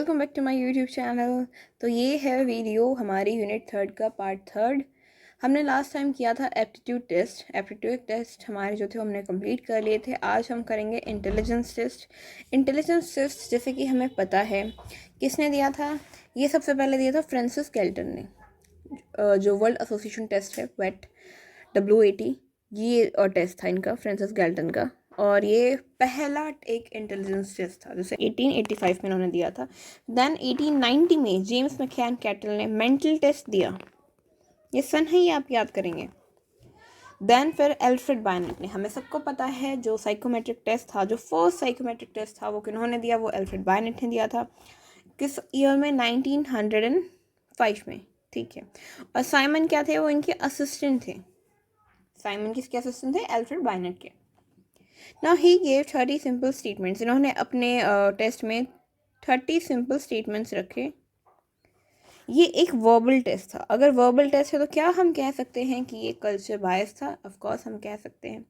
Welcome back to my YouTube channel. तो ये है वीडियो हमारी यूनिट थर्ड का पार्ट थर्ड। हमने लास्ट टाइम किया था एप्टीट्यूड टेस्ट हमारे जो थे हमने कंप्लीट कर लिए थे। आज हम करेंगे इंटेलिजेंस टेस्ट। इंटेलिजेंस टेस्ट जैसे कि हमें पता है किसने दिया था, ये सबसे पहले दिया था फ्रांसिस गैल्टन ने। जो वर्ल्ड एसोसिएशन टेस्ट है वेट WAT, ये टेस्ट था इनका, फ्रांसिस गैल्टन का। और ये पहला एक इंटेलिजेंस टेस्ट था जिसे 1885 में इन्होंने दिया था। देन 1890 में जेम्स मैककेन कैटल ने मेंटल टेस्ट दिया। ये सन है, ये आप याद करेंगे। देन फिर एल्फ्रेड बायनेट ने, हमें सबको पता है जो साइकोमेट्रिक टेस्ट था, जो फर्स्ट साइकोमेट्रिक टेस्ट था वो किन्होंने दिया, वो एल्फ्रेड बायनेट ने दिया था। किस ईयर में? 1905 में। ठीक है। और साइमन क्या थे? वो इनके असिस्टेंट थे। साइमन किसके असिस्टेंट थे? एल्फ्रेड बायनेट के। Now he gave 30 simple statements. इन्होंने अपने टेस्ट में 30 सिंपल स्टेटमेंट्स रखे। ये एक वर्बल टेस्ट था। अगर वर्बल टेस्ट है तो क्या हम कह सकते हैं कि ये कल्चर बायस था? ऑफ कोर्स हम कह सकते हैं।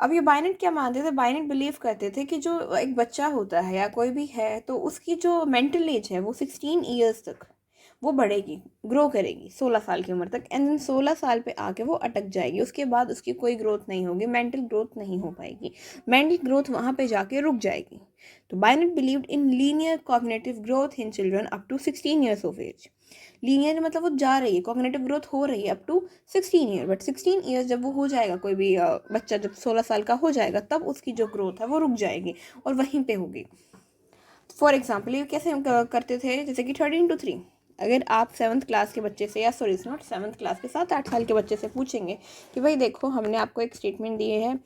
अब ये बायनेट क्या मानते थे? बायनेट बिलीव करते थे कि जो एक बच्चा होता है या कोई भी है तो उसकी जो मेंटल एज है वो 16 ईयर्स तक वो बढ़ेगी, ग्रो करेगी 16 साल की उम्र तक, एंड देन 16 साल पे आके वो अटक जाएगी। उसके बाद उसकी कोई ग्रोथ नहीं होगी, मेंटल ग्रोथ नहीं हो पाएगी, मेंटल ग्रोथ वहाँ पे जाके रुक जाएगी। तो Binet believed in linear cognitive growth in children up to 16 years of age. Linear मतलब वो जा रही है, कॉग्निटिव ग्रोथ हो रही है up to 16 year, but 16 years जब वो हो जाएगा, कोई भी बच्चा जब 16 साल का हो जाएगा तब उसकी जो ग्रोथ है वो रुक जाएगी और वहीं पे होगी। फॉर एग्जाम्पल ये कैसे करते थे? जैसे कि 13 to 3। अगर आप 7th क्लास के बच्चे से, या सॉरी नॉट 7th क्लास के, 7-8 साल के बच्चे से पूछेंगे कि भाई देखो हमने आपको एक स्टेटमेंट दिए है,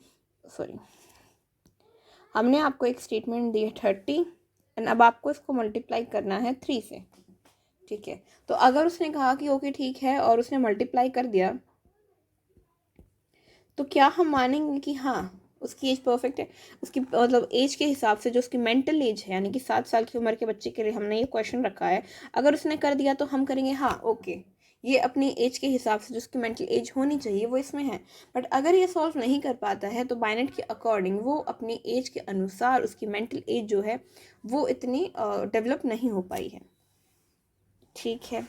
सॉरी हमने आपको एक स्टेटमेंट दी है 30 एंड अब आपको इसको मल्टीप्लाई करना है 3 से। ठीक है, तो अगर उसने कहा कि ओके ठीक है और उसने मल्टीप्लाई कर दिया तो क्या हम मानेंगे कि हाँ उसकी एज परफेक्ट है? उसकी मतलब एज के हिसाब से जो उसकी मेंटल एज है, यानी कि 7 साल की उम्र के बच्चे के लिए हमने ये क्वेश्चन रखा है, अगर उसने कर दिया तो हम करेंगे हाँ ओके, ये अपनी एज के हिसाब से जो उसकी मेंटल एज होनी चाहिए वो इसमें है। बट अगर ये सॉल्व नहीं कर पाता है तो बायनेट के अकॉर्डिंग वो अपनी एज के अनुसार उसकी मेंटल एज जो है वो इतनी डेवलप नहीं हो पाई है। ठीक है।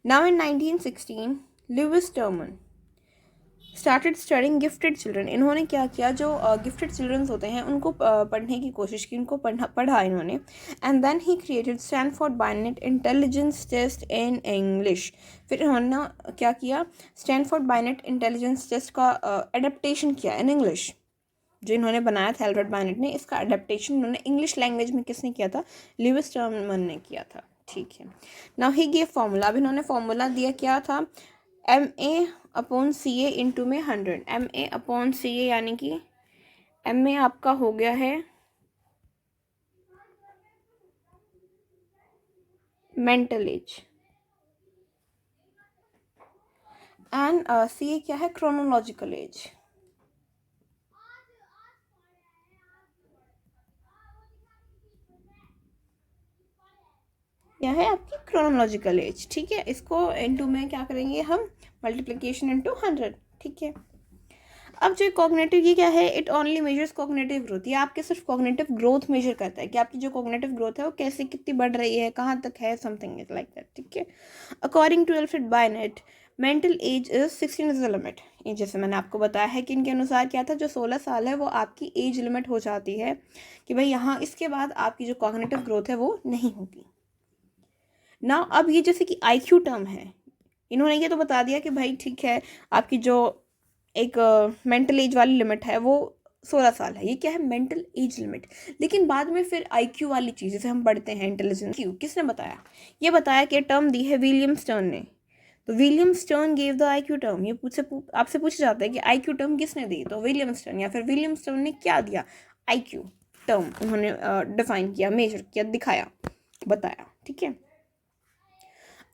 Now in 1916 Lewis Terman started studying gifted children. इन्होंने क्या किया, जो गिफ्टेड चिल्ड्रंस होते हैं उनको पढ़ने की कोशिश की, उनको पढ़ा इन्होंने। And then he created Stanford Binet intelligence test in English. फिर इन्होंने क्या किया? स्टैनफोर्ड बायनेट इंटेलिजेंस टेस्ट का एडेप्टेशन किया इन इंग्लिश। जो इन्होंने बनाया था एल्फ्रेड बायनेट ने, इसका एडेप्टेशन इन्होंने इंग्लिश लैंग्वेज में किसने किया था? लुइस टर्मन ने किया था। ठीक है। Now he give formula. अब इन्होंने फॉर्मूला दिया, क्या था? MA/CA इंटू में 100। MA/CA यानी कि MA आपका हो गया है मेंटल एज, एंड CA क्या है? Chronological age. क्या है आपकी? Chronological age. ठीक है, इसको इनटू में क्या करेंगे हम? Multiplication into 100। ठीक है। अब जो कॉग्निटिव, ये क्या है? It only measures cognitive growth. ये आपके सिर्फ कॉग्निटिव ग्रोथ मेजर करता है कि आपकी जो कॉग्निटिव ग्रोथ है वो कैसे, कितनी बढ़ रही है, कहाँ तक है, समथिंग इज लाइक दैट। ठीक है। According to Alfred Binet mental age is 16 is the limit. ये जैसे मैंने आपको बताया है कि इनके अनुसार क्या था, जो 16 साल है वो आपकी एज लिमिट हो जाती है कि भाई यहाँ इसके बाद आपकी जो कॉग्निटिव ग्रोथ है वो नहीं होगी ना। अब ये जैसे कि IQ टर्म है, इन्होंने ये तो बता दिया कि भाई ठीक है आपकी जो एक मेंटल एज वाली लिमिट है वो 16 साल है। ये क्या है? Mental age limit. लेकिन बाद में फिर IQ वाली चीज़, जैसे हम पढ़ते हैं इंटेलिजेंस क्यू, किसने बताया? ये बताया कि टर्म दी है विलियम स्टर्न ने। तो William stern gave the IQ term. ये आपसे पूछा जाता है कि IQ टर्म किसने दी, तो विलियम स्टर्न। या फिर विलियम स्टर्न ने क्या दिया? IQ टर्म उन्होंने डिफाइन किया, मेजर किया, दिखाया, बताया। ठीक है।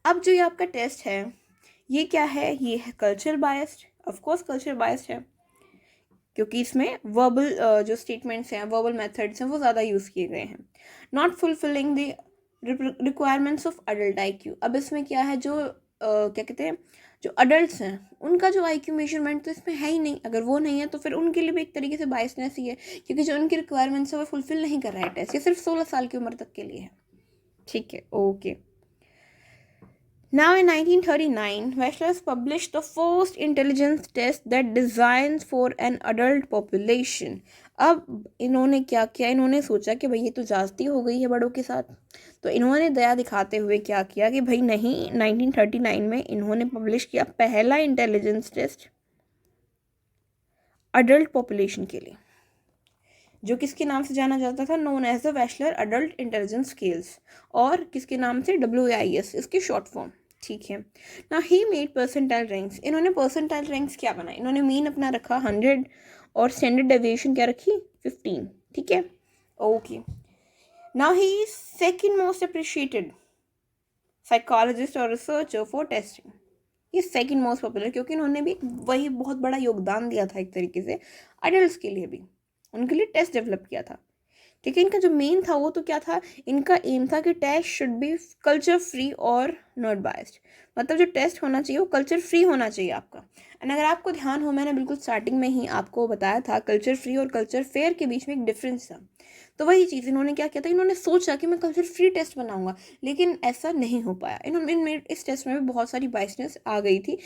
अब जो ये आपका टेस्ट है ये क्या है? ये है culture biased. Of course culture biased है क्योंकि इसमें वर्बल जो स्टेटमेंट्स हैं, वर्बल मेथड्स हैं, वो ज़्यादा यूज़ किए गए हैं। Not fulfilling the requirements of adult IQ। अब इसमें क्या है, जो क्या कहते हैं, जो अडल्ट हैं उनका जो IQ मेजरमेंट तो इसमें है ही नहीं। अगर वो नहीं है तो फिर उनके लिए भी एक तरीके से बायसनेस ही है, क्योंकि जो उनकी रिक्वायरमेंट्स है वो फुलफिल नहीं कर रहा है टेस्ट। ये सिर्फ 16 साल की उम्र तक के लिए है। ठीक है, okay. Now in 1939, Wechsler published the first intelligence test that designed for an adult population. अब इन्होंने क्या किया, इन्होंने सोचा कि भाई ये तो ज्यादती हो गई है बड़ों के साथ, तो इन्होंने दया दिखाते हुए क्या किया कि भाई नहीं, 1939 में इन्होंने पब्लिश किया पहला इंटेलिजेंस टेस्ट अडल्ट पॉपुलेशन के लिए, जो किसके नाम से जाना जाता था, known as the Wechsler adult intelligence scales, और किसके नाम से, WIS इसकी शॉर्ट फॉर्म। ठीक है ना, ही मेड परसेंटाइल रैंक्स। इन्होंने परसेंटाइल रैंक्स क्या बनाए, इन्होंने मीन अपना रखा 100 और स्टैंडर्ड डेविएशन क्या रखी, 15। ठीक है, okay. Now he is second most appreciated psychologist और रिसर्चर फॉर टेस्टिंग। ये सेकंड मोस्ट पॉपुलर, क्योंकि इन्होंने भी वही बहुत बड़ा योगदान दिया था एक तरीके से अडल्ट के लिए भी, उनके लिए टेस्ट डेवलप किया था। ठीक है, इनका जो मेन था वो तो क्या था, इनका एम था कि test should be culture free और नॉट बायस्ड। मतलब जो टेस्ट होना चाहिए वो कल्चर फ्री होना चाहिए आपका। एंड अगर आपको ध्यान हो, मैंने बिल्कुल स्टार्टिंग में ही आपको बताया था कल्चर फ्री और कल्चर फेयर के बीच में एक डिफरेंस था। तो वही चीज़ इन्होंने क्या किया था, इन्होंने सोचा कि मैं कल्चर फ्री टेस्ट बनाऊंगा, लेकिन ऐसा नहीं हो पाया। इन्होंने इस टेस्ट में भी बहुत सारी बाइसनेस आ गई थी,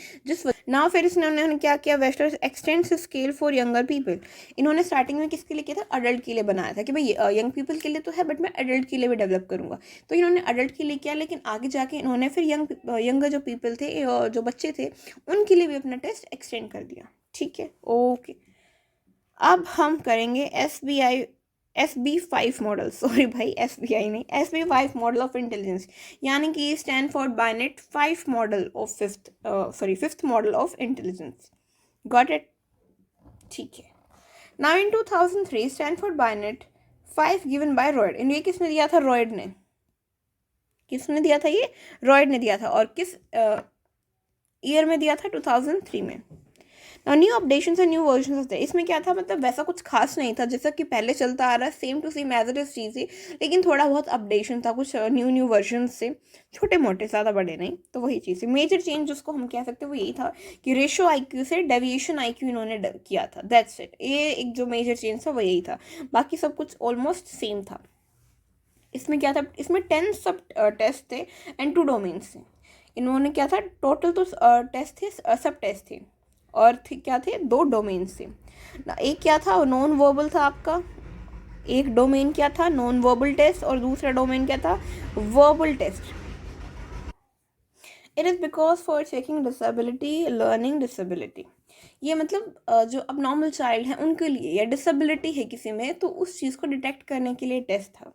ना फिर इसने क्या किया, wasters x tends scale for younger people. इन्होंने स्टार्टिंग में किसके लिए किया था, अडल्ट के लिए बनाया था कि भाई यंग पीपल के लिए तो है, बट मैं अडल्ट के लिए भी डेवलप करूंगा। तो इन्होंने अडल्ट के लिए किया, लेकिन आगे जाके इन्होंने फिर यंगर जो पीपल थे, जो बच्चे थे, उनके लिए भी अपना टेस्ट एक्सटेंड कर दिया। ठीक है, ओके। अब हम करेंगे SB5 मॉडल, सॉरी भाई SBI नहीं, SB5 मॉडल ऑफ इंटेलिजेंस, यानी कि Stanford Binet 5 model of fifth model of intelligence. Got it, ठीक है। Now in 2003 Stanford Binet 5 given by Roid. ये किसने दिया था, रॉयड ने। किसने दिया था, ये रॉयड ने दिया था, और किस ईयर में दिया था, 2003 में। New updations and new version थे। इसमें क्या था, मतलब वैसा कुछ खास नहीं था, जैसा कि पहले चलता आ रहा है, same to same as it is चीज़ ही, लेकिन थोड़ा बहुत अपडेशन था, कुछ न्यू वर्जन से, छोटे मोटे, ज़्यादा बड़े नहीं। तो वही चीज़ है, मेजर चेंज जिसको हम कह सकते हैं वो यही था कि रेशो IQ से डेविएशन IQ इन्होंने किया था, दैट्स इट। ये एक जो मेजर चेंज था वो यही था, बाकी सब कुछ ऑलमोस्ट सेम था। इसमें क्या था, इसमें 10 सब टेस्ट थे एंड 2 डोमेन्स थे। इन्होंने क्या था, टोटल तो टेस्ट थे, सब टेस्ट थे, और क्या थे, 2 डोमेन्स थे ना। एक क्या था, नॉन वर्बल था आपका, एक डोमेन क्या था, नॉन वर्बल टेस्ट, और दूसरा डोमेन क्या था, verbal test. It is because for checking disability, learning disability. ये मतलब जो अब नॉर्मल चाइल्ड हैं उनके लिए, या डिसेबिलिटी है किसी में, तो उस चीज़ को डिटेक्ट करने के लिए टेस्ट था,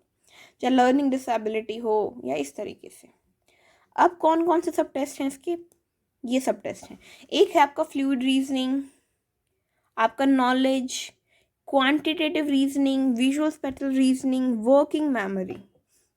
चाहे लर्निंग डिसेबिलिटी हो या इस तरीके से। अब कौन कौन से सब टेस्ट हैं इसके, ये सब टेस्ट हैं। एक है आपका फ्लूइड रीजनिंग, आपका knowledge, quantitative reasoning, visual spectral reasoning, working memory,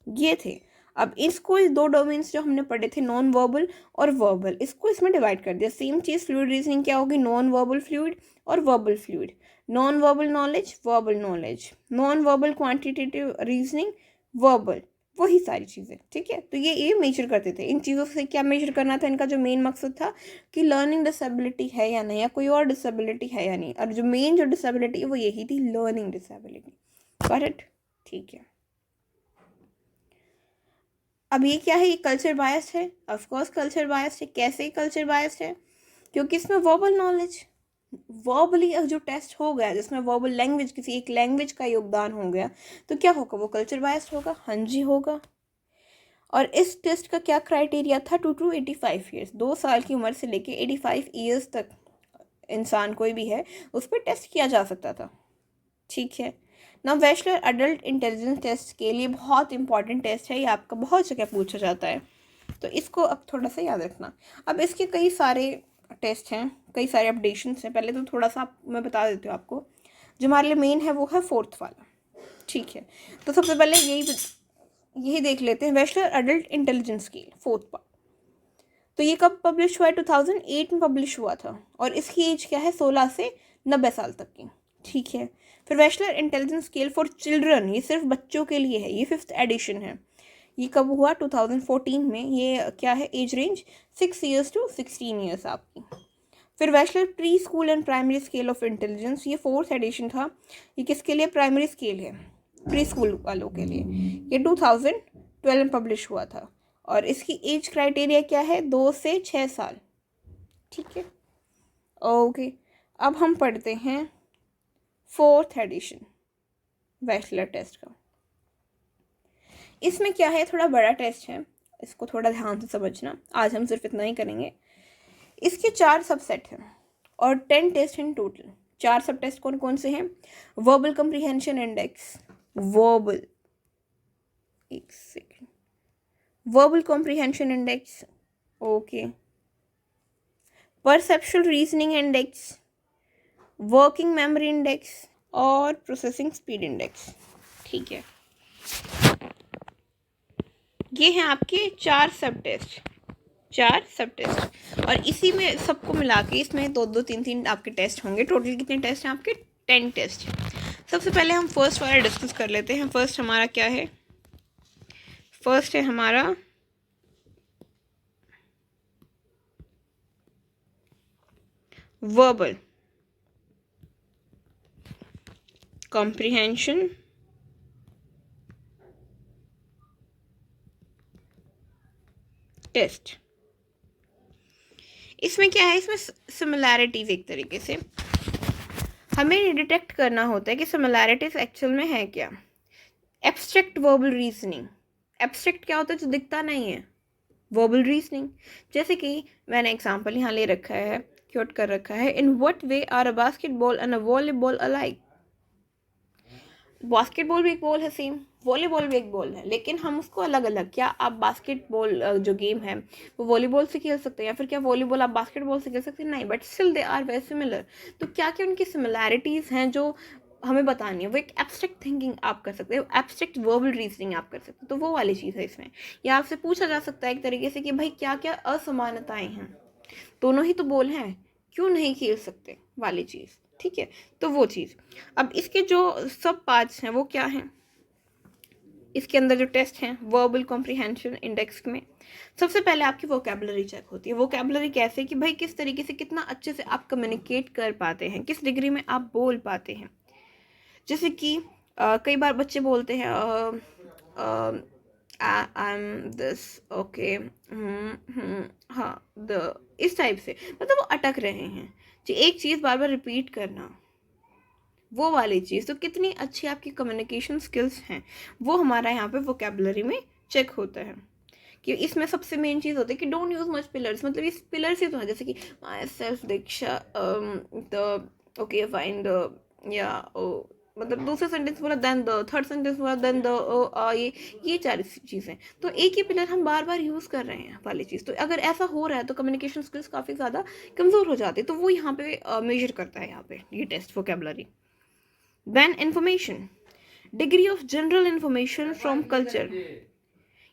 ये थे। अब इसको, इस 2 डोमेन्स जो हमने पढ़े थे, नॉन वर्बल और वर्बल, इसको इसमें डिवाइड कर दिया। सेम चीज़ फ्लूइड रीजनिंग क्या होगी, नॉन वर्बल फ्लूइड और verbal fluid, non verbal knowledge, verbal knowledge, non verbal quantitative reasoning, verbal, वही सारी चीज़ें। ठीक है, तो ये मेजर करते थे। इन चीज़ों से क्या मेजर करना था, इनका जो मेन मकसद था कि लर्निंग डिसेबिलिटी है या नहीं, या कोई और डिसेबिलिटी है या नहीं, और जो मेन जो डिसेबिलिटी है वो यही थी, लर्निंग डिसेबिलिटी। करेक्ट, ठीक है। अब ये क्या है, ये कल्चर बायस है, ऑफकोर्स कल्चर बायस है। कैसे कल्चर बायस है, क्योंकि इसमें वर्बल नॉलेज, वर्बली जो टेस्ट हो गया, जिसमें वर्बल लैंग्वेज, किसी एक लैंग्वेज का योगदान हो गया, तो क्या होगा, वो कल्चर बायस्ड होगा। हाँ जी, होगा। और इस टेस्ट का क्या क्राइटेरिया था, 2 to 85 ईयर्स, 2 साल की उम्र से लेके 85 ईयर्स तक इंसान कोई भी है, उस पर टेस्ट किया जा सकता था। ठीक है ना, वेशलर अडल्ट इंटेलिजेंस टेस्ट के लिए बहुत इंपॉर्टेंट टेस्ट है, ये आपका बहुत जगह पूछा जाता है, तो इसको अब थोड़ा सा याद रखना। अब इसके कई सारे टेस्ट हैं, कई सारे अपडेशंस हैं। पहले तो थोड़ा सा मैं बता देती हूँ आपको, जो हमारे लिए मेन है वो है 4th वाला। ठीक है, तो सबसे पहले यही देख लेते हैं, Wechsler adult intelligence scale 4th part. तो ये कब पब्लिश हुआ है, 2008 में पब्लिश हुआ था, और इसकी एज क्या है, 16 से 90 साल तक की। ठीक है, फिर वेशलर इंटेलिजेंस स्केल फॉर चिल्ड्रन, ये सिर्फ बच्चों के लिए है, ये 5th एडिशन है। ये कब हुआ, 2014 में। ये क्या है, age range 6 years to 16 years आपकी। फिर Wechsler preschool and primary scale of intelligence, ये 4th एडिशन था। ये किसके लिए, प्राइमरी स्केल है, प्री स्कूल वालों के लिए। ये 2012 में पब्लिश हुआ था और इसकी एज क्राइटेरिया क्या है, 2 से 6 साल। ठीक है, ओके। अब हम पढ़ते हैं 4th एडिशन बैचलर टेस्ट का। इसमें क्या है, थोड़ा बड़ा टेस्ट है, इसको थोड़ा ध्यान से समझना। आज हम सिर्फ इतना ही करेंगे। इसके 4 सबसेट हैं और 10 टेस्ट इन टोटल। 4 सब टेस्ट कौन कौन से हैं? वर्बल कम्प्रीहेंशन इंडेक्स, वर्बल, एक second, verbal comprehension index, okay, perceptual reasoning index, working memory index और प्रोसेसिंग स्पीड इंडेक्स। ठीक है, ये हैं आपके 4 सब टेस्ट, 4 सब टेस्ट। और इसी में सबको मिला के इसमें 2-2, 3-3 आपके टेस्ट होंगे। टोटल कितने टेस्ट हैं आपके? 10 टेस्ट। सबसे पहले हम फर्स्ट वाला डिस्कस कर लेते हैं। फर्स्ट हमारा क्या है? फर्स्ट है हमारा वर्बल कॉम्प्रीहेंशन टेस्ट। इसमें क्या है, इसमें सिमिलैरिटीज एक तरीके से हमें डिटेक्ट करना होता है कि सिमिलैरिटीज एक्चुअल में है क्या। एब्स्ट्रैक्ट वर्बल रीजनिंग, एब्स्ट्रैक्ट क्या होता है? जो दिखता नहीं है। वर्बल रीजनिंग, जैसे कि मैंने एग्जांपल यहाँ ले रखा है, क्योट कर रखा है। In what way are a basketball and a volleyball alike? Basketball भी एक बॉल है सेम, वॉलीबॉल भी एक बॉल है, लेकिन हम उसको अलग अलग, क्या आप बास्केटबॉल जो गेम है वो वॉलीबॉल से खेल सकते हैं, या फिर क्या वॉलीबॉल आप बास्केटबॉल से खेल सकते हैं? नहीं, but still they are very similar. तो क्या क्या उनकी सिमिलैरिटीज़ हैं जो हमें बतानी है? वो एक एब्स्ट्रैक्ट थिंकिंग आप कर सकते हो, एब्स्ट्रैक्ट वर्बल रीजनिंग आप कर सकते हो, तो वो वाली चीज़ है इसमें। या आपसे पूछा जा सकता है एक तरीके से कि भाई क्या क्या असमानताएं हैं, दोनों ही तो बोल हैं, क्यों नहीं खेल सकते वाली चीज़। ठीक है, तो वो चीज़। अब इसके जो सब पार्ट्स हैं वो क्या हैं? इसके अंदर जो टेस्ट हैं वर्बल कॉम्प्रीहेंशन इंडेक्स में सबसे पहले आपकी वोकैबुलरी चेक होती है। वोकैबुलरी कैसे कि भाई किस तरीके से, कितना अच्छे से आप कम्युनिकेट कर पाते हैं, किस डिग्री में आप बोल पाते हैं। जैसे कि कई बार बच्चे बोलते हैं आई एम दिस, ओके, हाँ, द, इस टाइप से, मतलब वो अटक रहे हैं। जो एक चीज़ बार बार रिपीट करना, वो वाली चीज़। तो कितनी अच्छी आपकी कम्युनिकेशन स्किल्स हैं, वो हमारा यहाँ पे वोकैबुलरी में चेक होता है। कि इसमें सबसे मेन चीज़ होती है कि डोंट यूज मच पिलर्स, मतलब इस पिलर्स ही तो है, जैसे कि my self Diksha, the, okay fine, the, या मतलब दूसरा सेंटेंस बोला देन द, थर्ड सेंटेंस बोला देन द, ये 4 चीज़ें, तो एक ही पिलर हम बार बार यूज़ कर रहे हैं वाली चीज़। तो अगर ऐसा हो रहा है तो कम्युनिकेशन स्किल्स काफ़ी ज़्यादा कमज़ोर हो जाती है। तो वो यहाँ पे मेजर करता है, यहाँ पे ये test vocabulary. Then information, degree of general information from culture.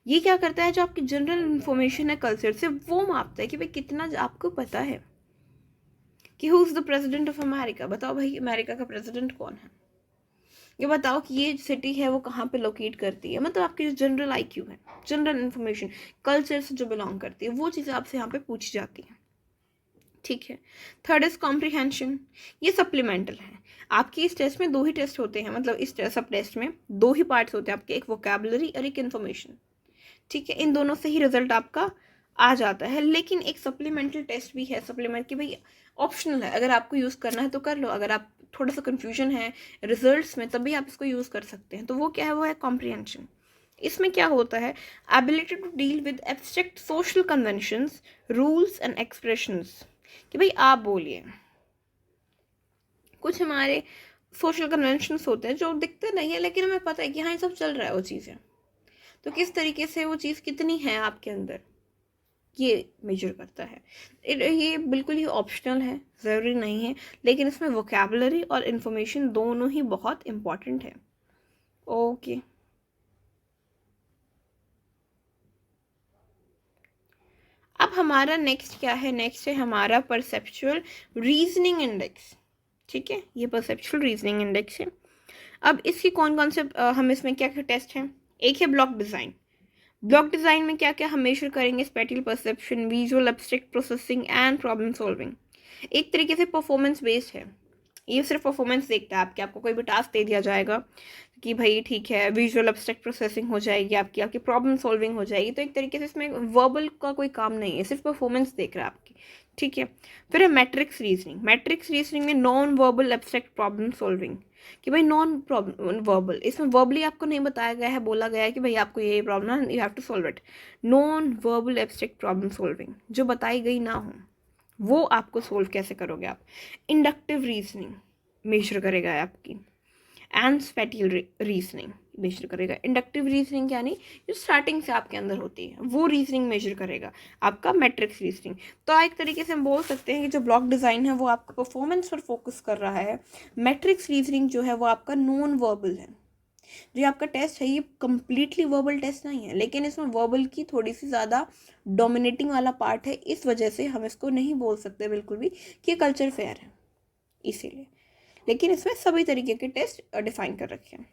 ये क्या करता है, जो आपकी जनरल इंफॉर्मेशन है कल्चर से, वो मापता है कि भाई कितना आपको पता है कि who is the president of America. बताओ भाई अमेरिका का प्रेसिडेंट कौन है, ये बताओ कि ये सिटी है वो कहाँ पे लोकेट करती है। मतलब आपकी जो जनरल IQ है, जनरल इंफॉर्मेशन कल्चर से जो बिलोंग करती है, वो चीज़ें आपसे यहाँ पे पूछी जाती हैं। ठीक है, थर्ड इज कॉम्प्रीहेंशन, ये सप्लीमेंटल है। आपके इस टेस्ट में 2 ही टेस्ट होते हैं, मतलब इस सब टेस्ट में 2 ही पार्ट्स होते हैं आपके, एक वोकैबुलरी और एक इन्फॉर्मेशन। ठीक है, इन दोनों से ही रिजल्ट आपका आ जाता है। लेकिन एक सप्लीमेंटल टेस्ट भी है, सप्लीमेंट की भाई ऑप्शनल है, अगर आपको यूज़ करना है तो कर लो, अगर आप थोड़ा सा कन्फ्यूजन है रिजल्ट्स में तभी आप इसको यूज़ कर सकते हैं। तो वो क्या है, वो है कॉम्प्रीहेंशन। इसमें क्या होता है, ability to deal with abstract social conventions, rules and expressions. कि भाई आप बोलिए, कुछ हमारे सोशल कन्वेंशंस होते हैं जो दिखते नहीं है लेकिन हमें पता है कि हाँ ये सब चल रहा है वो चीज़ें, तो किस तरीके से वो चीज़ कितनी है आपके अंदर, ये मेजर करता है। ये बिल्कुल ही ऑप्शनल है, ज़रूरी नहीं है, लेकिन इसमें वोकैबुलरी और इन्फॉर्मेशन दोनों ही बहुत इम्पॉर्टेंट है। ओके, अब हमारा नेक्स्ट क्या है, नेक्स्ट है हमारा परसेप्चुअल रीजनिंग इंडेक्स। ठीक है, ये परसेप्चुअल रीजनिंग इंडेक्स है। अब इसकी कौन कौन से हम इसमें क्या क्या टेस्ट हैं? एक है ब्लॉक डिज़ाइन। ब्लॉक डिज़ाइन में क्या क्या हम मेजर करेंगे? Spatial perception, visual abstract processing and problem solving. एक तरीके से परफॉर्मेंस बेस्ड है, ये सिर्फ परफॉर्मेंस देखता है आपके, आपको कोई भी टास्क दे दिया जाएगा कि भाई ठीक है विजुअल एब्स्ट्रैक्ट प्रोसेसिंग हो जाएगी आपकी, आपकी प्रॉब्लम सॉल्विंग हो जाएगी। तो एक तरीके से इसमें वर्बल का कोई काम नहीं है, सिर्फ परफॉर्मेंस देख रहा है आपकी, ठीक है। फिर है मैट्रिक्स रीजनिंग। मैट्रिक्स रीजनिंग में non verbal abstract problem solving, कि भाई नॉन प्रॉब्लम वर्बल, इसमें वर्बली आपको नहीं बताया गया है, बोला गया है कि भाई आपको ये प्रॉब्लम है, you have to solve it. Non verbal abstract problem solving जो बताई गई ना हो वो आपको सोल्व कैसे करोगे आप। इंडक्टिव रीजनिंग मेजर करेगा आपकी, एंड स्पैटियल रीजनिंग मेजर करेगा। इंडक्टिव रीजनिंग यानी जो स्टार्टिंग से आपके अंदर होती है वो रीजनिंग मेजर करेगा आपका मैट्रिक्स रीजनिंग। तो एक तरीके से हम बोल सकते हैं कि जो ब्लॉक डिज़ाइन है वो आपका परफॉर्मेंस पर फोकस कर रहा है, मैट्रिक्स रीजनिंग जो है वो आपका नॉन वर्बल है। जो आपका टेस्ट है ये कम्प्लीटली वर्बल टेस्ट नहीं है, लेकिन इसमें वर्बल की थोड़ी सी ज़्यादा डोमिनेटिंग वाला पार्ट है, इस वजह से हम इसको नहीं बोल सकते बिल्कुल भी कि कल्चर फेयर है, इसीलिए। लेकिन इसमें सभी तरीके के टेस्ट डिफाइन कर रखे हैं।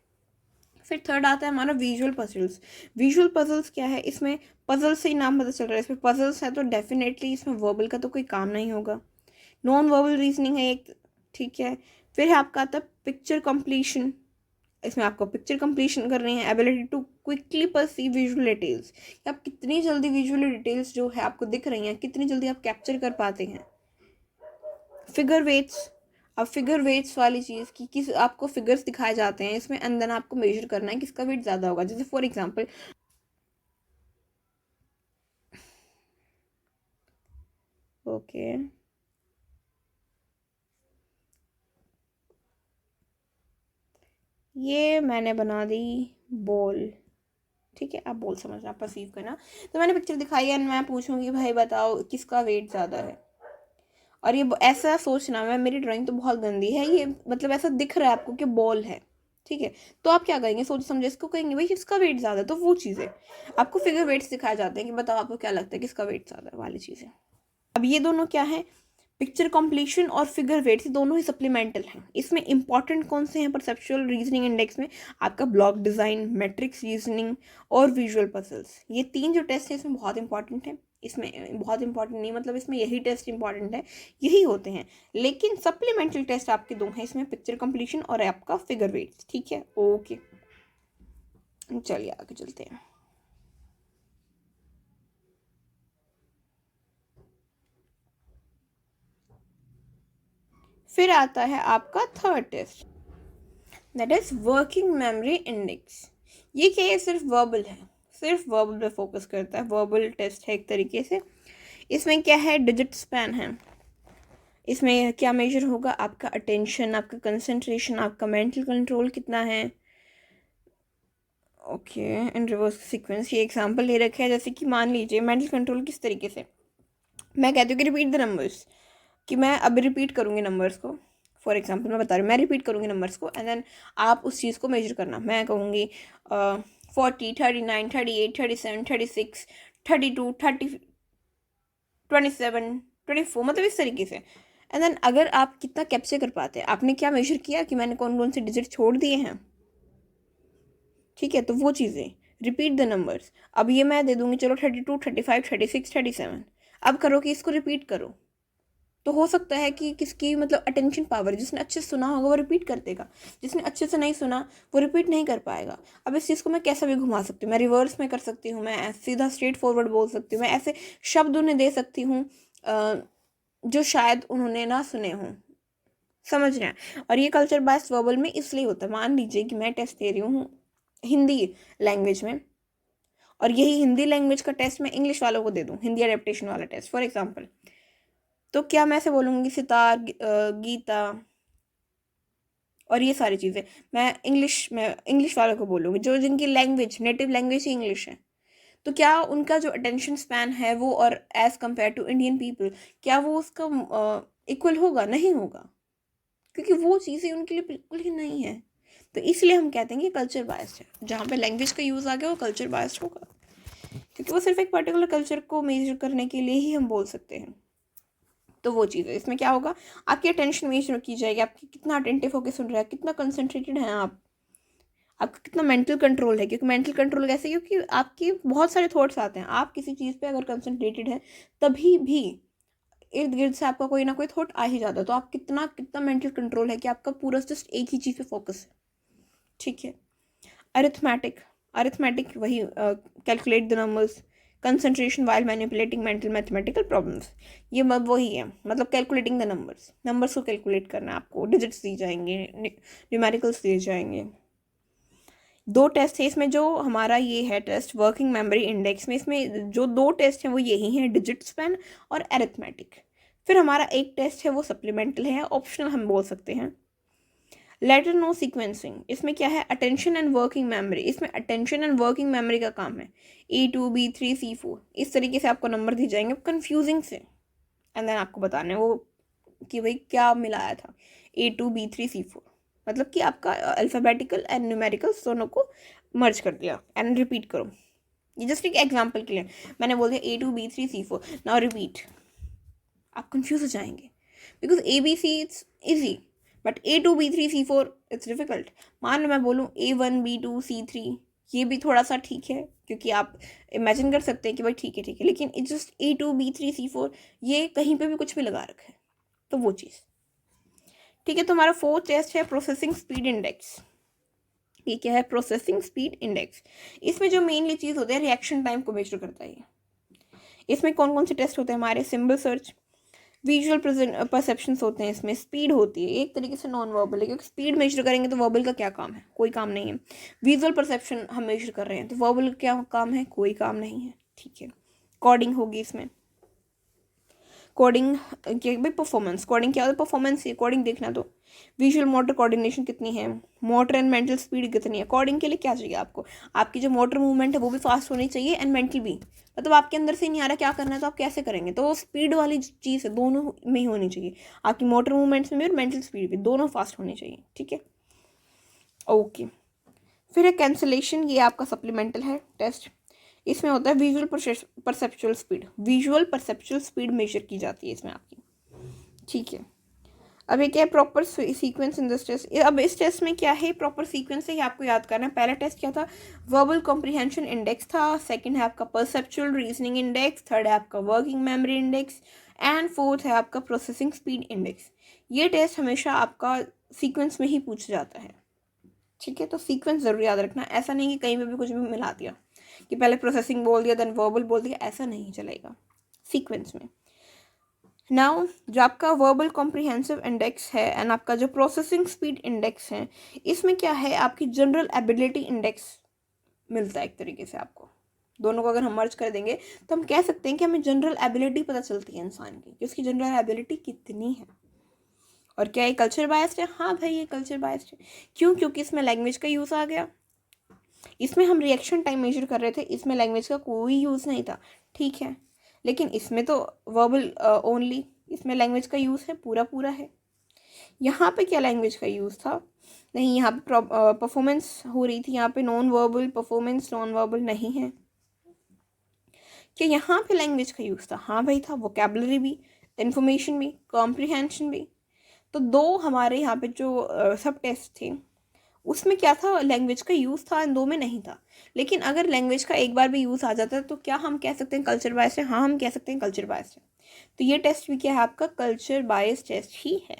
फिर थर्ड आता है हमारा विजुअल पजल्स। विजुअल पजल्स क्या है, इसमें पजल से ही नाम पता चल रहा है, इसमें पजल्स है तो डेफिनेटली इसमें वर्बल का तो कोई काम नहीं होगा। नॉन वर्बल रीजनिंग है एक, ठीक है। फिर है आपका आता है पिक्चर कंप्लीशन। इसमें आपको पिक्चर कंप्लीशन कर रही है, ability to quickly perceive visual details, आप कितनी जल्दी विजुअल डिटेल्स जो है आपको दिख रही हैं कितनी जल्दी आप कैप्चर कर पाते हैं। फिगर वेट्स, अब फिगर वेट्स वाली चीज़ की किस आपको फिगर्स दिखाए जाते हैं, इसमें अंदर आपको मेजर करना है किसका वेट ज़्यादा होगा। जैसे फॉर एग्जांपल ओके ये मैंने बना दी बॉल, ठीक है, आप बॉल समझना, आप परसीव करना। तो मैंने पिक्चर दिखाई है, मैं पूछूंगी भाई बताओ किसका वेट ज़्यादा है, और ये ऐसा सोचना, मैं मेरी ड्राइंग तो बहुत गंदी है, ये मतलब ऐसा दिख रहा है आपको कि बॉल है, ठीक है। तो आप क्या करेंगे, सोच समझे इसको कहेंगे भाई किसका वेट ज़्यादा है। तो वो चीज़ें आपको फिगर वेट्स दिखाए जाते हैं कि बताओ आपको क्या लगता है किसका वेट ज़्यादा है वाली चीज़ें। अब ये दोनों क्या है, पिक्चर कंप्लीशन और फिगर वेट्स, दोनों ही सप्लीमेंटल हैं। इसमें इंपॉर्टेंट कौन से हैं परसेप्चुअल रीजनिंग इंडेक्स में, आपका ब्लॉक डिज़ाइन, मैट्रिक्स रीजनिंग और विजुअल पजल्स। ये तीन जो टेस्ट हैं इसमें बहुत इंपॉर्टेंट है। इसमें बहुत इंपॉर्टेंट नहीं मतलब इसमें यही टेस्ट इंपॉर्टेंट है, यही होते हैं। लेकिन सप्लीमेंट्री टेस्ट आपके दो हैं इसमें, पिक्चर कंप्लीशन और आपका फिगर वेट्स, ठीक है। ओके चलिए आगे चलते हैं। फिर आता है आपका third test, that is working memory index. ये क्या है, सिर्फ वर्बल है, सिर्फ वर्बल पे फोकस करता है, वर्बल टेस्ट है एक तरीके से। इसमें क्या है, डिजिट स्पैन है। इसमें क्या मेजर होगा, आपका अटेंशन, आपका कंसंट्रेशन, आपका मेंटल कंट्रोल कितना है। ओके इन रिवर्स सीक्वेंस, ये एग्जांपल ले रखा है। जैसे कि मान लीजिए मेंटल कंट्रोल किस तरीके से, मैं कहती हूँ कि रिपीट द नंबर्स, कि मैं अभी रिपीट करूँगी नंबर्स को। फॉर एग्जांपल मैं बता रही हूँ, मैं रिपीट करूँगी नंबर्स को एंड देन आप उस चीज़ को मेजर करना। मैं कहूँगी 40, 39, 38, 37, 36, 32, 27, 24, मतलब इस तरीके से। एंड देन अगर आप कितना कैप्चर कर पाते हैं, आपने क्या मेजर किया कि मैंने कौन कौन से डिजिट छोड़ दिए हैं, ठीक है। तो वो चीज़ें, रिपीट द नंबर्स। अब ये मैं दे दूँगी चलो 32, 35, 36, 37, अब करो कि इसको रिपीट करो। तो हो सकता है कि किसकी मतलब अटेंशन पावर, जिसने अच्छे से सुना होगा वो रिपीट कर देगा, जिसने अच्छे से नहीं सुना वो रिपीट नहीं कर पाएगा। अब इस चीज़ को मैं कैसे भी घुमा सकती हूँ, मैं रिवर्स में कर सकती हूँ, मैं सीधा स्ट्रेट फॉरवर्ड बोल सकती हूँ, मैं ऐसे शब्द उन्हें दे सकती हूँ जो शायद उन्होंने ना सुने हों, समझ रहे हैं। और ये कल्चर बायस्ड वर्बल में इसलिए होता है, मान लीजिए कि मैं टेस्ट दे रही हूँ हिंदी लैंग्वेज में, और यही हिंदी लैंग्वेज का टेस्ट मैं इंग्लिश वालों को दे दूँ, हिंदी अडेप्टेशन वाला टेस्ट फॉर एग्जाम्पल। तो क्या मैं ऐसे बोलूँगी सितार, गीता और ये सारी चीज़ें मैं इंग्लिश वालों को बोलूँगी जो जिनकी लैंग्वेज नेटिव लैंग्वेज ही इंग्लिश है। तो क्या उनका जो अटेंशन स्पैन है वो और as compare to Indian people, क्या वो उसका इक्वल होगा, नहीं होगा, क्योंकि वो चीज़ें उनके लिए बिल्कुल ही नहीं है। तो इसलिए हम कहते हैं कि कल्चर बायस्ड है, जहाँ पे लैंग्वेज का यूज़ आ गया वो कल्चर बायस्ड होगा, क्योंकि वो सिर्फ एक पर्टिकुलर कल्चर को मेजर करने के लिए ही हम बोल सकते हैं। तो वो चीज़ है, इसमें क्या होगा, आपकी अटेंशन मेजर की जाएगी, आपकी कितना अटेंटिव होकर सुन रहा है, कितना कंसंट्रेटेड है आप, आपका कितना मेंटल कंट्रोल है। क्योंकि मेंटल कंट्रोल कैसे, क्योंकि आपके बहुत सारे थॉट्स आते हैं, आप किसी चीज़ पे अगर कंसंट्रेटेड हैं तभी भी इर्द गिर्द से आपका कोई ना कोई थॉट आ ही जाता है। तो आप कितना कितना मेंटल कंट्रोल है कि आपका पूरा जस्ट एक ही चीज़ पे फोकस है, ठीक है। अरिथमेटिक वही calculate the numbers, concentration while manipulating mental mathematical problems, ये वही है, मतलब कैलकुलेटिंग द नंबर्स को कैलकुलेट करना है आपको, डिजिट्स दी जाएंगे, न्यूमेरिकल्स दिए जाएंगे। 2 टेस्ट है इसमें, जो हमारा ये है टेस्ट वर्किंग मेमोरी इंडेक्स में, इसमें जो 2 टेस्ट हैं वो यही हैं, डिजिट स्पैन और एरिथमेटिक। फिर हमारा एक टेस्ट है वो सप्लीमेंटल है, ऑप्शनल हम बोल सकते हैं। लेटर नो सीक्वेंसिंग, इसमें क्या है, अटेंशन एंड वर्किंग मेमोरी, इसमें अटेंशन एंड वर्किंग मेमोरी का काम है। E2 B3 C4 इस तरीके से आपको नंबर दिए जाएंगे कन्फ्यूजिंग से, एंड देन आपको बताना है वो कि भाई क्या मिलाया था, A2 B3 C4, मतलब कि आपका अल्फ़ाबेटिकल एंड न्यूमेरिकल दोनों को मर्ज कर दिया एंड रिपीट करो। ये जस्ट एक एग्जांपल के लिए मैंने बोल दिया A2 B3 C4, now repeat, आप कंफ्यूज हो जाएंगे because ABC it's easy but A2 B3 C4 it's difficult. मान लो मैं बोलूँ A1 B2 C3, ये भी थोड़ा सा ठीक है क्योंकि आप इमेजिन कर सकते हैं कि भाई ठीक है, लेकिन it's just A2 B3 C4, ये कहीं पे भी कुछ भी लगा रखा है, तो वो चीज़ ठीक है। तो हमारा 4th टेस्ट है प्रोसेसिंग स्पीड इंडेक्स। ये क्या है, प्रोसेसिंग स्पीड इंडेक्स। इसमें जो मेनली चीज़ होती है रिएक्शन टाइम को मेजर करता है। इसमें कौन कौन से टेस्ट होते हैं हमारे, सिंबल सर्च, विजुअल परसेप्शंस होते हैं, इसमें स्पीड होती है, एक तरीके से नॉन वर्बल है क्योंकि स्पीड मेजर करेंगे तो वर्बल का क्या काम है, कोई काम नहीं है। विजुअल परसेप्शन हम मेजर कर रहे हैं तो वर्बल का क्या काम है, कोई काम नहीं है, ठीक है। कोडिंग होगी इसमें, कोडिंग क्या भाई, परफॉर्मेंस, कोडिंग क्या होता है, परफॉर्मेंस है, कोडिंग देखना तो विजुअल मोटर कोऑर्डिनेशन कितनी है, मोटर एंड मेंटल स्पीड कितनी है। कोडिंग के लिए क्या चाहिए आपको, आपकी जो मोटर मूवमेंट है वो भी फास्ट होनी चाहिए एंड मेंटल भी, मतलब आपके अंदर से नहीं आ रहा क्या करना है तो आप कैसे करेंगे, तो स्पीड वाली चीज़ है, दोनों में ही होनी चाहिए, आपकी मोटर मूवमेंट्स में भी और मेंटल स्पीड भी, दोनों फास्ट होनी चाहिए, ठीक है। ओके, फिर है कैंसलेशन, ये आपका सप्लीमेंटल है टेस्ट। इसमें होता है visual perceptual speed, visual perceptual speed measure की जाती है इसमें आपकी, ठीक है। अब ये क्या है, proper sequence in this test. अब इस टेस्ट में क्या है, प्रॉपर सीक्वेंस से ही आपको याद करना है। पहला टेस्ट क्या था, वर्बल कॉम्प्रिहेंशन इंडेक्स था, सेकंड है आपका परसेप्चुअल रीजनिंग इंडेक्स, थर्ड है आपका working memory index and fourth है आपका प्रोसेसिंग स्पीड इंडेक्स। ये टेस्ट हमेशा आपका सीक्वेंस में ही पूछा जाता है, ठीक है। तो सीक्वेंस ज़रूर याद रखना, ऐसा नहीं कि कहीं पर भी कुछ भी मिला दिया कि पहले प्रोसेसिंग बोल दिया देन वर्बल बोल दिया, ऐसा नहीं चलेगा सीक्वेंस में। नाउ जो आपका वर्बल कॉम्प्रिहेंसिव इंडेक्स है एंड आपका जो प्रोसेसिंग स्पीड इंडेक्स है, इसमें क्या है, आपकी जनरल एबिलिटी इंडेक्स मिलता है एक तरीके से आपको। दोनों को अगर हम मर्ज कर देंगे तो हम कह सकते हैं कि हमें जनरल एबिलिटी पता चलती है इंसान की कि उसकी जनरल एबिलिटी कितनी है। और क्या ये कल्चर बायस्ड है, हाँ भाई ये कल्चर बायस्ड है। क्यों, क्योंकि इसमें लैंग्वेज का यूज़ आ गया। इसमें हम रिएक्शन टाइम मेजर कर रहे थे, इसमें लैंग्वेज का कोई यूज़ नहीं था, ठीक है। लेकिन इसमें तो वर्बल ओनली, इसमें लैंग्वेज का यूज़ है, पूरा है। यहाँ पे क्या लैंग्वेज का यूज़ था, नहीं, यहाँ पे परफॉर्मेंस हो रही थी, यहाँ पे non verbal performance, non verbal नहीं है। क्या यहाँ पे लैंग्वेज का यूज़ था, हाँ भाई था, वोकेबलरी भी, इन्फॉर्मेशन भी, कॉम्प्रिहेंशन भी। तो 2 हमारे यहाँ पे जो सब टेस्ट थे उसमें क्या था, लैंग्वेज का यूज़ था, इन 2 में नहीं था। लेकिन अगर लैंग्वेज का एक बार भी यूज़ आ जाता है तो क्या हम कह सकते हैं कल्चर बायस्ड है, हाँ हम कह सकते हैं कल्चर बायस्ड है। तो ये टेस्ट भी क्या है, आपका कल्चर बायस्ड टेस्ट ही है।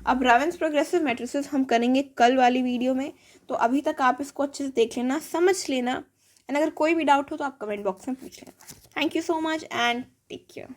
अब रावेंस प्रोग्रेसिव मैट्रिसेस हम करेंगे कल वाली वीडियो में, तो अभी तक आप इसको अच्छे से देख लेना, समझ लेना, एंड अगर कोई भी डाउट हो तो आप कमेंट बॉक्स में पूछ लेना। Thank you so much and take care.